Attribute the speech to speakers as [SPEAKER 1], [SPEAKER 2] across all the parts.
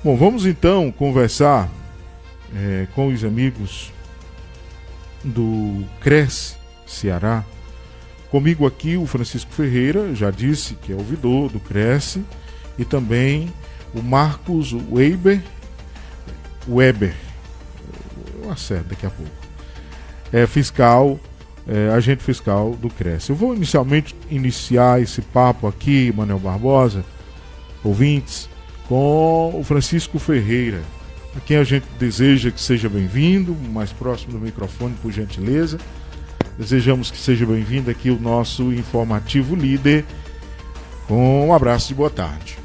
[SPEAKER 1] Bom, vamos então conversar com os amigos do Cresce Ceará. Comigo aqui o Francisco Ferreira, já disse que é ouvidor do Cresce, e também o Marcos Weber, eu acerto daqui a pouco, agente fiscal do Cresce. Eu vou iniciar esse papo aqui, Manuel Barbosa, ouvintes, com o Francisco Ferreira, a quem a gente deseja que seja bem-vindo, mais próximo do microfone, por gentileza. Desejamos que seja bem-vindo aqui o nosso informativo líder, com um abraço de boa tarde.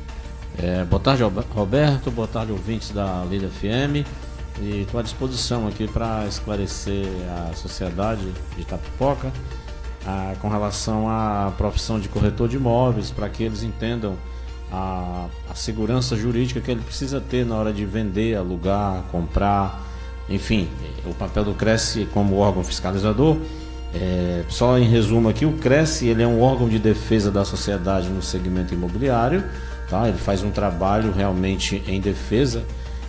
[SPEAKER 2] Boa tarde, Roberto, boa tarde, ouvintes da Líder FM, e estou à disposição aqui para esclarecer a sociedade de Itapipoca com relação à profissão de corretor de imóveis, para que eles entendam a segurança jurídica que ele precisa ter na hora de vender, alugar, comprar, enfim, o papel do Cresce como órgão fiscalizador. Só em resumo aqui, o Cresce ele é um órgão de defesa da sociedade no segmento imobiliário, tá? Ele faz um trabalho realmente em defesa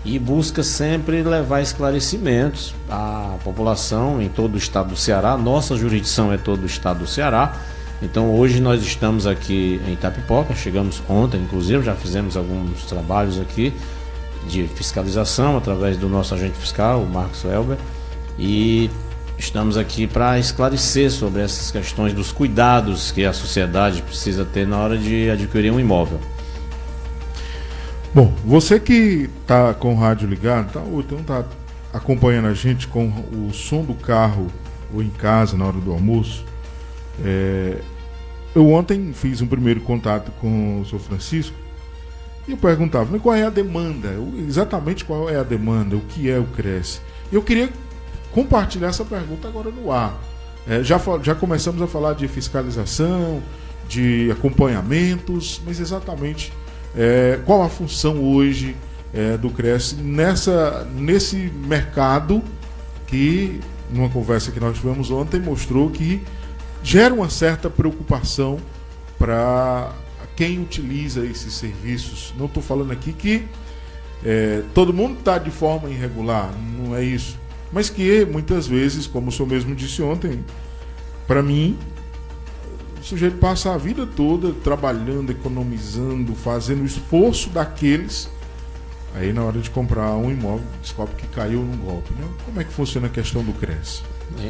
[SPEAKER 2] e busca sempre levar esclarecimentos à população em todo o estado do Ceará. Nossa jurisdição é todo o estado do Ceará. Então hoje nós estamos aqui em Itapipoca, chegamos ontem, inclusive já fizemos alguns trabalhos aqui de fiscalização através do nosso agente fiscal, o Marcos Weber, e estamos aqui para esclarecer sobre essas questões dos cuidados que a sociedade precisa ter na hora de adquirir um imóvel.
[SPEAKER 1] Bom, você que está com o rádio ligado, ou então está acompanhando a gente com o som do carro ou em casa na hora do almoço, eu ontem fiz um primeiro contato com o senhor Francisco e eu perguntava, mas qual é a demanda? Exatamente qual é a demanda? O que é o Cresce? Eu queria compartilhar essa pergunta agora no ar. Já começamos a falar de fiscalização, de acompanhamentos, mas exatamente qual a função hoje do Cresce nesse mercado que, numa conversa que nós tivemos ontem, mostrou que gera uma certa preocupação para quem utiliza esses serviços. Não estou falando aqui que todo mundo está de forma irregular, não é isso. Mas que muitas vezes, como o senhor mesmo disse ontem, para mim, o sujeito passa a vida toda trabalhando, economizando, fazendo o esforço daqueles. Aí na hora de comprar um imóvel, descobre que caiu num golpe, né? Como é que funciona a questão do Cresce?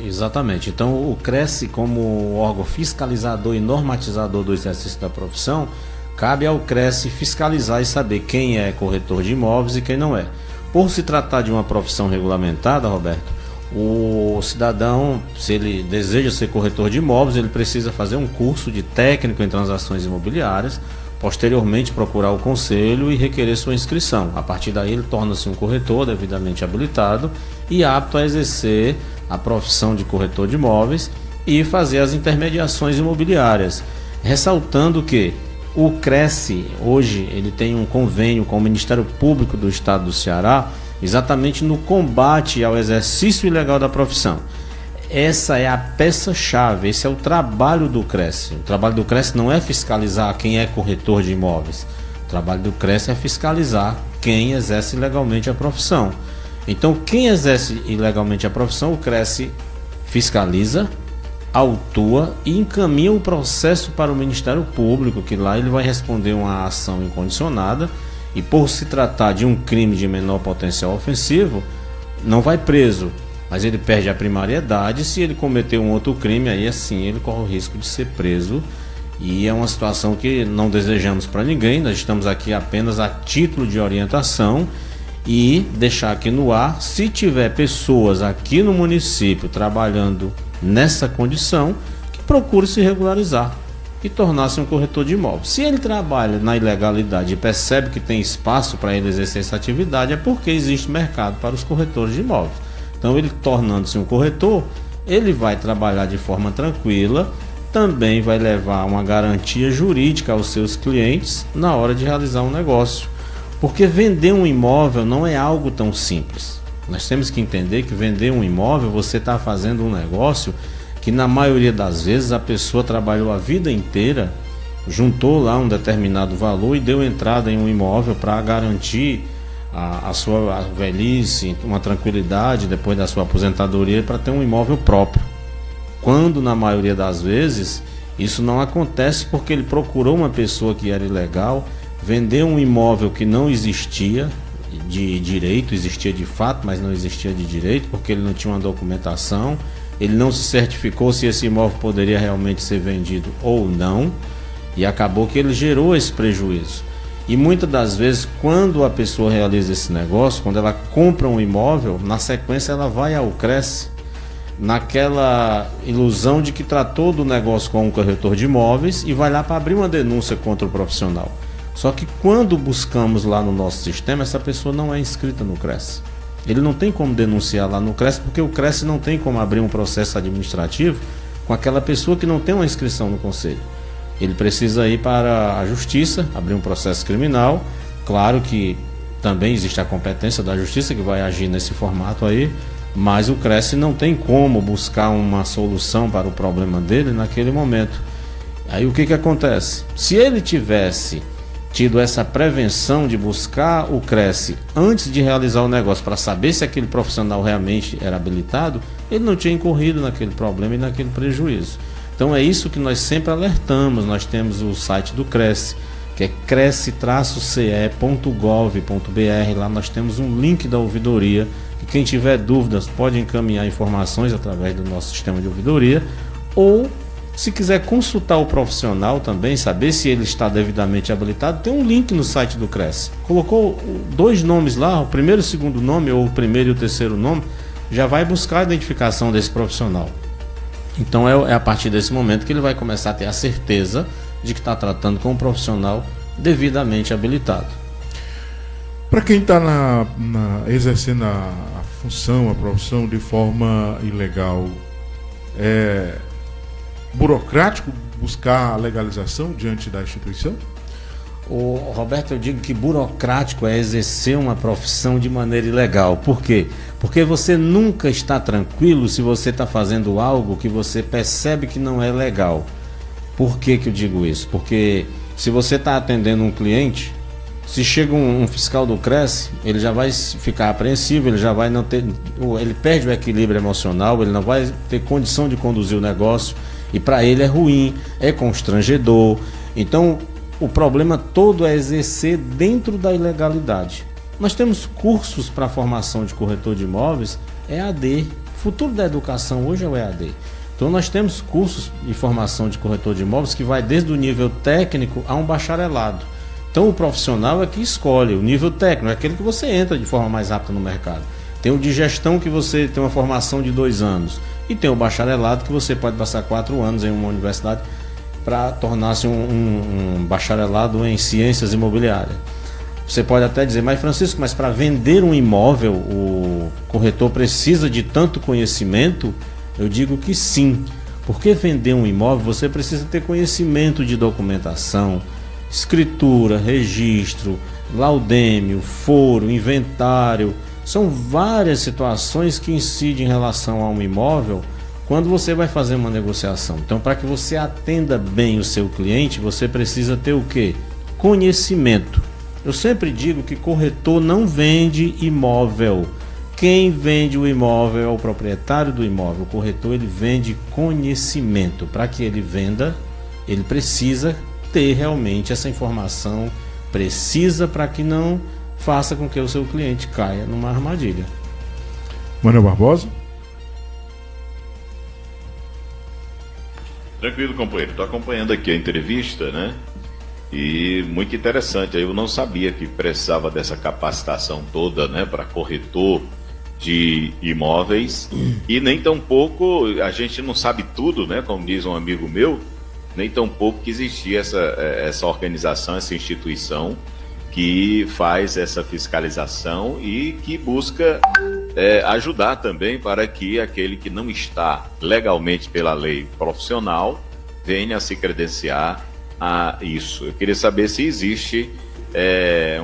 [SPEAKER 2] Exatamente. Então o Cresce, como órgão fiscalizador e normatizador do exercício da profissão, cabe ao Cresce fiscalizar e saber quem é corretor de imóveis e quem não é. Por se tratar de uma profissão regulamentada, Roberto, o cidadão, se ele deseja ser corretor de imóveis, ele precisa fazer um curso de técnico em transações imobiliárias, posteriormente procurar o conselho e requerer sua inscrição. A partir daí ele torna-se um corretor devidamente habilitado e apto a exercer a profissão de corretor de imóveis e fazer as intermediações imobiliárias. Ressaltando que o Cresce, hoje, ele tem um convênio com o Ministério Público do Estado do Ceará, exatamente no combate ao exercício ilegal da profissão. Essa é a peça-chave, esse é o trabalho do Cresce. O trabalho do Cresce não é fiscalizar quem é corretor de imóveis. O trabalho do Cresce é fiscalizar quem exerce ilegalmente a profissão. Então, quem exerce ilegalmente a profissão, o Cresce fiscaliza, autua e encaminha o processo para o Ministério Público, que lá ele vai responder uma ação incondicionada e, por se tratar de um crime de menor potencial ofensivo, não vai preso, mas ele perde a primariedade. Se ele cometer um outro crime, aí assim ele corre o risco de ser preso, e é uma situação que não desejamos para ninguém. Nós estamos aqui apenas a título de orientação e deixar aqui no ar, se tiver pessoas aqui no município trabalhando nessa condição, que procure se regularizar e tornar-se um corretor de imóveis. Se ele trabalha na ilegalidade e percebe que tem espaço para ele exercer essa atividade, é porque existe mercado para os corretores de imóveis. Então, ele tornando-se um corretor, ele vai trabalhar de forma tranquila, também vai levar uma garantia jurídica aos seus clientes na hora de realizar um negócio. Porque vender um imóvel não é algo tão simples. Nós temos que entender que vender um imóvel, você está fazendo um negócio que na maioria das vezes a pessoa trabalhou a vida inteira, juntou lá um determinado valor e deu entrada em um imóvel para garantir a sua velhice, uma tranquilidade depois da sua aposentadoria para ter um imóvel próprio. Quando, na maioria das vezes, isso não acontece porque ele procurou uma pessoa que era ilegal, vendeu um imóvel que não existia de direito, existia de fato, mas não existia de direito, porque ele não tinha uma documentação, ele não se certificou se esse imóvel poderia realmente ser vendido ou não, e acabou que ele gerou esse prejuízo. E muitas das vezes, quando a pessoa realiza esse negócio, quando ela compra um imóvel, na sequência ela vai ao CRESSE, naquela ilusão de que tratou do negócio com um corretor de imóveis e vai lá para abrir uma denúncia contra o profissional. Só que quando buscamos lá no nosso sistema, essa pessoa não é inscrita no CRESSE. Ele não tem como denunciar lá no CRESSE, porque o CRESSE não tem como abrir um processo administrativo com aquela pessoa que não tem uma inscrição no conselho. Ele precisa ir para a justiça, abrir um processo criminal. Claro que também existe a competência da justiça que vai agir nesse formato aí, mas o CRESSE não tem como buscar uma solução para o problema dele naquele momento. Aí o que acontece? Se ele tivesse tido essa prevenção de buscar o CRESSE antes de realizar o negócio para saber se aquele profissional realmente era habilitado, ele não tinha incorrido naquele problema e naquele prejuízo. Então é isso que nós sempre alertamos. Nós temos o site do CRESSE, que é cresce-ce.gov.br. Lá nós temos um link da ouvidoria, que quem tiver dúvidas pode encaminhar informações através do nosso sistema de ouvidoria, ou se quiser consultar o profissional também, saber se ele está devidamente habilitado, tem um link no site do CRESSE. Colocou 2 nomes lá, o primeiro e o segundo nome, ou o primeiro e o terceiro nome, já vai buscar a identificação desse profissional. Então é a partir desse momento que ele vai começar a ter a certeza de que está tratando com um profissional devidamente habilitado.
[SPEAKER 1] Para quem está exercendo a função, a profissão de forma ilegal, é burocrático buscar a legalização diante da instituição?
[SPEAKER 2] O Roberto, eu digo que burocrático é exercer uma profissão de maneira ilegal. Por quê? Porque você nunca está tranquilo se você está fazendo algo que você percebe que não é legal. Por que eu digo isso? Porque se você está atendendo um cliente, se chega um fiscal do CRESSE, ele já vai ficar apreensivo, ele já vai não ter, ele perde o equilíbrio emocional, ele não vai ter condição de conduzir o negócio, e para ele é ruim, é constrangedor. Então o problema todo é exercer dentro da ilegalidade. Nós temos cursos para formação de corretor de imóveis, EAD. O futuro da educação hoje é o EAD. Então nós temos cursos de formação de corretor de imóveis que vai desde o nível técnico a um bacharelado. Então o profissional é que escolhe o nível técnico, é aquele que você entra de forma mais rápida no mercado. Tem o de gestão, que você tem uma formação de 2 anos. E tem o bacharelado, que você pode passar 4 anos em uma universidade para tornar-se um bacharelado em ciências imobiliárias. Você pode até dizer, mas Francisco, mas para vender um imóvel o corretor precisa de tanto conhecimento? Eu digo que sim, porque vender um imóvel você precisa ter conhecimento de documentação, escritura, registro, laudêmio, foro, inventário. São várias situações que incidem em relação a um imóvel quando você vai fazer uma negociação. Então, para que você atenda bem o seu cliente, você precisa ter o quê? Conhecimento. Eu sempre digo que corretor não vende imóvel. Quem vende o imóvel é o proprietário do imóvel. O corretor, ele vende conhecimento. Para que ele venda, ele precisa ter realmente essa informação precisa, para que não faça com que o seu cliente caia numa armadilha.
[SPEAKER 1] Manuel Barbosa?
[SPEAKER 3] Tranquilo, companheiro. Estou acompanhando aqui a entrevista, né? E muito interessante. Eu não sabia que precisava dessa capacitação toda, né, para corretor de imóveis. E nem tão pouco, a gente não sabe tudo, né? Como diz um amigo meu, nem tão pouco que existia essa organização, essa instituição que faz essa fiscalização e que busca ajudar também para que aquele que não está legalmente pela lei profissional venha a se credenciar a isso. Eu queria saber se existe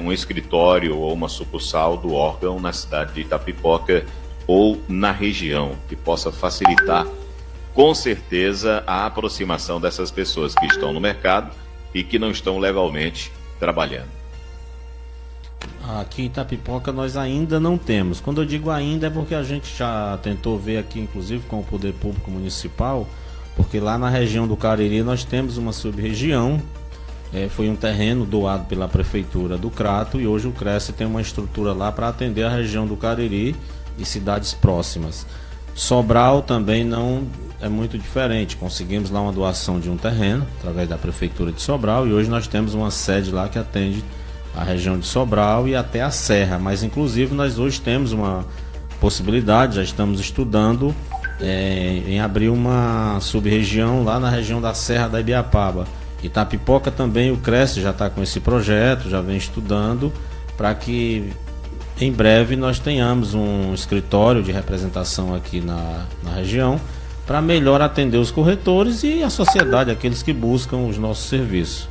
[SPEAKER 3] um escritório ou uma sucursal do órgão na cidade de Itapipoca ou na região, que possa facilitar com certeza a aproximação dessas pessoas que estão no mercado e que não estão legalmente trabalhando.
[SPEAKER 2] Aqui em Itapipoca nós ainda não temos. Quando eu digo ainda é porque a gente já tentou ver aqui, inclusive com o Poder Público Municipal, porque lá na região do Cariri nós temos uma sub-região, foi um terreno doado pela Prefeitura do Crato e hoje o Cresce tem uma estrutura lá para atender a região do Cariri e cidades próximas. Sobral também não é muito diferente, conseguimos lá uma doação de um terreno através da Prefeitura de Sobral e hoje nós temos uma sede lá que atende a região de Sobral e até a Serra, mas inclusive nós hoje temos uma possibilidade, já estamos estudando em abrir uma sub-região lá na região da Serra da Ibiapaba. Itapipoca também, o Cresce já está com esse projeto, já vem estudando para que em breve nós tenhamos um escritório de representação aqui na região para melhor atender os corretores e a sociedade, aqueles que buscam os nossos serviços.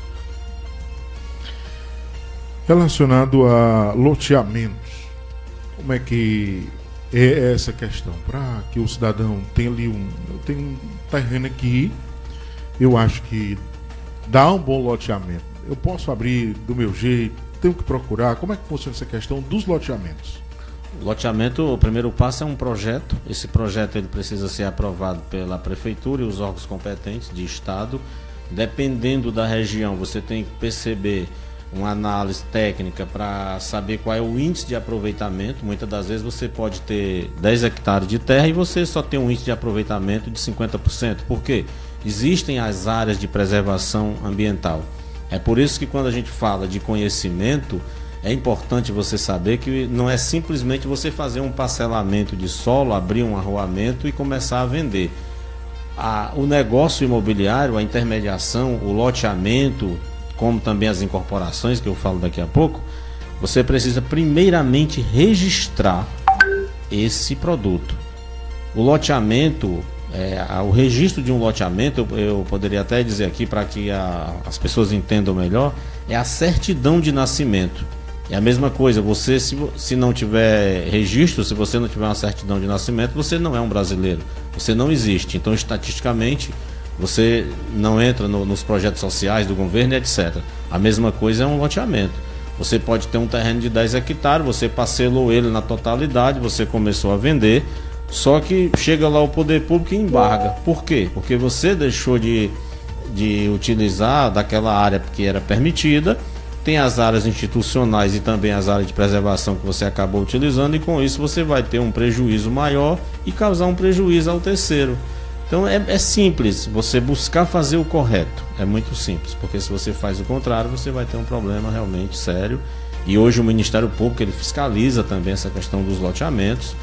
[SPEAKER 1] Relacionado a loteamentos, como é que é essa questão? Para que o cidadão tenha ali eu tenho um terreno aqui, eu acho que dá um bom loteamento. Eu posso abrir do meu jeito, tenho que procurar. Como é que funciona essa questão dos loteamentos?
[SPEAKER 2] Loteamento, o primeiro passo é um projeto. Esse projeto ele precisa ser aprovado pela Prefeitura e os órgãos competentes de Estado. Dependendo da região, você tem que perceber uma análise técnica para saber qual é o índice de aproveitamento. Muitas das vezes você pode ter 10 hectares de terra e você só tem um índice de aproveitamento de 50%. Por quê? Existem as áreas de preservação ambiental. É por isso que quando a gente fala de conhecimento, é importante você saber que não é simplesmente você fazer um parcelamento de solo, abrir um arroamento e começar a vender. O negócio imobiliário, a intermediação, o loteamento, como também as incorporações, que eu falo daqui a pouco, você precisa primeiramente registrar esse produto. O loteamento, o registro de um loteamento, eu poderia até dizer aqui para que as pessoas entendam melhor, é a certidão de nascimento. É a mesma coisa, você se não tiver registro, se você não tiver uma certidão de nascimento, você não é um brasileiro, você não existe. Então, estatisticamente, você não entra nos projetos sociais do governo, etc. A mesma coisa é um loteamento. Você pode ter um terreno de 10 hectares, você parcelou ele na totalidade, você começou a vender, só que chega lá o poder público e embarga. Por quê? Porque você deixou de utilizar daquela área que era permitida, tem as áreas institucionais e também as áreas de preservação que você acabou utilizando, e com isso você vai ter um prejuízo maior e causar um prejuízo ao terceiro. Então é simples, você buscar fazer o correto, é muito simples, porque se você faz o contrário, você vai ter um problema realmente sério. E hoje o Ministério Público ele fiscaliza também essa questão dos loteamentos.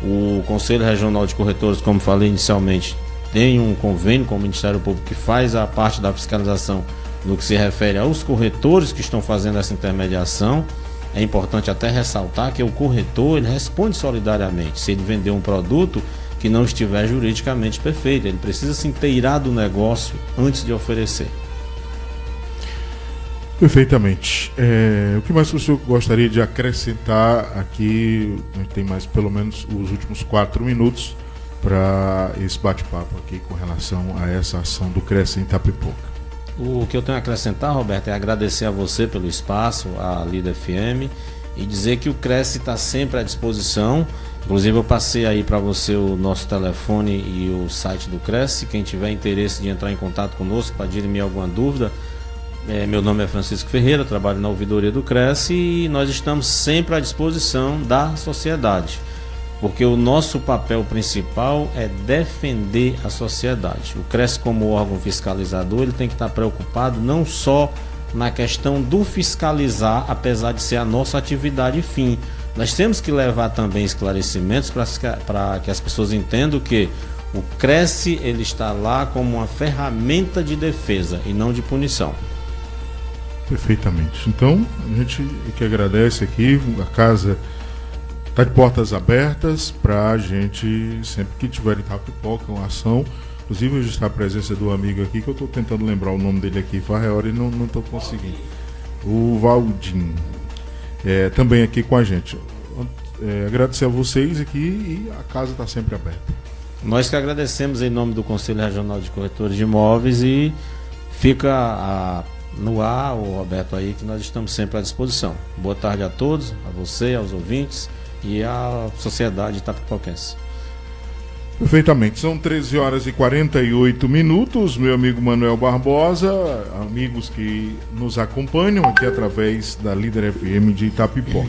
[SPEAKER 2] O Conselho Regional de Corretores, como falei inicialmente, tem um convênio com o Ministério Público que faz a parte da fiscalização no que se refere aos corretores que estão fazendo essa intermediação. É importante até ressaltar que o corretor ele responde solidariamente se ele vender um produto que não estiver juridicamente perfeito. Ele precisa se inteirar do negócio antes de oferecer.
[SPEAKER 1] Perfeitamente. O que mais o senhor gostaria de acrescentar aqui? A gente tem mais pelo menos os últimos 4 minutos para esse bate-papo aqui com relação a essa ação do Cresce em Itapipoca.
[SPEAKER 2] O que eu tenho a acrescentar, Roberto, é agradecer a você pelo espaço, a Líder FM, e dizer que o Cresce está sempre à disposição. Inclusive eu passei aí para você o nosso telefone e o site do Cresce. Quem tiver interesse de entrar em contato conosco para dirimir alguma dúvida, meu nome é Francisco Ferreira, trabalho na ouvidoria do Cresce e nós estamos sempre à disposição da sociedade, porque o nosso papel principal é defender a sociedade. O Cresce, como órgão fiscalizador, ele tem que estar preocupado não só na questão do fiscalizar, apesar de ser a nossa atividade fim. Nós temos que levar também esclarecimentos para que as pessoas entendam que o Cresce ele está lá como uma ferramenta de defesa e não de punição.
[SPEAKER 1] Perfeitamente. Então, a gente que agradece aqui, a casa está de portas abertas para a gente, sempre que tiver em Itapipoca uma ação, inclusive registrar a presença do amigo aqui, que eu estou tentando lembrar o nome dele aqui, faz hora e não estou conseguindo. O Valdim. Também aqui com a gente. Agradecer a vocês aqui e a casa está sempre aberta.
[SPEAKER 2] Nós que agradecemos em nome do Conselho Regional de Corretores de Imóveis e fica no ar, o Roberto aí, que nós estamos sempre à disposição. Boa tarde a todos, a você, aos ouvintes e à sociedade itapipoquense.
[SPEAKER 1] Perfeitamente, são 13 horas e 48 minutos, meu amigo Manuel Barbosa, amigos que nos acompanham aqui através da Líder FM de Itapipoca.